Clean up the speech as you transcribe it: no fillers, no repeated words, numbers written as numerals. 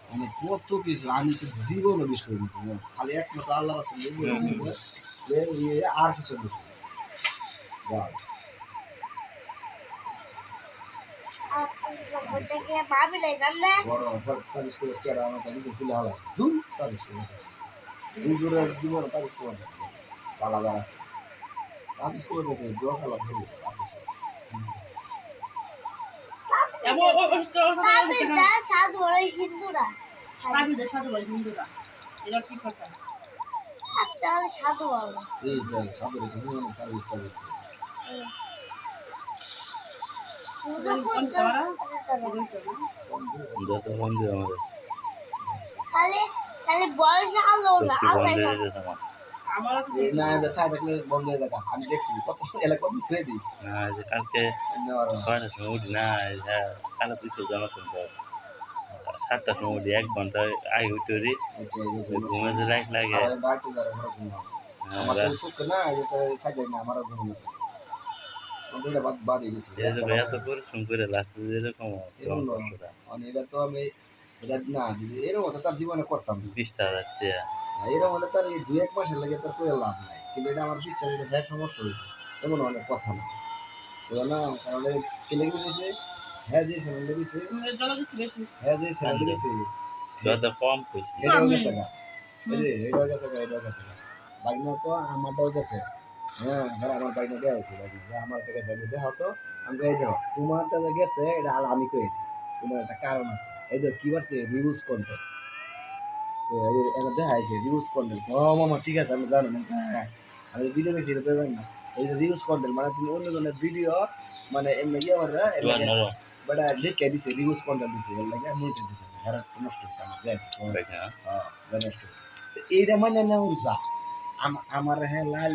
মানে কত কিছু আমি তো জীবনও বিষ করে দিতাম খালি একমাত্র আল্লাহ রাসূল আর কিছু না বড় তাবিজ করে কেডা আমার তাবিজ খুলে হালাই ধুম তাবিজ করে হুজুরের জীবন তাবিজ করে আলাদা তাবিজ করে দেখে দোয়া খালা ধরে সাধু বলে হিন্দুরা এরা কি কথা তাহলে সাধু বলে এই যে সাধু রেখে তাবিজ তাবিজ খালি খালি বয়স আলো না না এটা সাইড রাখলে বন্ধ হয়ে যায় আমি দেখছি কত এলাকা কত ধুয়ে দিই না যে কালকে কয়টার সময় উঠি না কালো পিছু জামা শুনতে 7টার সময় উঠি 1 ঘন্টা আগে উঠে উঠি ঘুমে যে লাইট লাগে আমার সুখ না এটা সাইড না আমার ঘুম এটা বাদ গেছি এত পরিশ্রম করে লাস্টে যেরকম এটা তো আমি এটা না যদি এরকম হতো তার জীবনে করতাম 20,000 টাকা এরকম হলে তার এই 2-1 মাসের লাগে তার করে লাভ নাই কিন্তু এটা আমার শিক্ষা এটা ভ্যাট সমস্যা হয়েছে তেমন অনেক কথা না তো না কারণ কেলে গেছে হ্যাঁ যে স্যালারি দিছে হ্যাঁ যে স্যালারি দিছে যত কম কইছি এটাও গেছে না এই যে এটাও গেছে না বাগনা তো আমারটাও গেছে হ্যাঁ আমার বাগনা দেওয়া হয়েছে আমার টাকা যাবে দেওয়া তো আমি কই দেওয়া তোমারটা যে গেছে এটা হাল আমি কই দিই তোমার একটা কারণ আছে এই যে কি বলছে রিউজ কন্টেন্ট এটা দেখা আছে রিউজ কন্টেন্ট ও মামা ঠিক আছে আমি জানো না আমি ভিডিও দেখছি এটা তো জানি না এই যে রিউজ কন্টেন্ট মানে তুমি অন্য ধরনের ভিডিও মানে এমনি ইয়ে করে বাট লিখে দিছে রিউজ কন্টেন্ট দিছে এর লাগে মনিটর দিছে হেরার নষ্ট হইছে আমার গাইস হ্যাঁ নষ্ট হইছে এইটা মানে না উড়ছা আমার হ্যাঁ লাল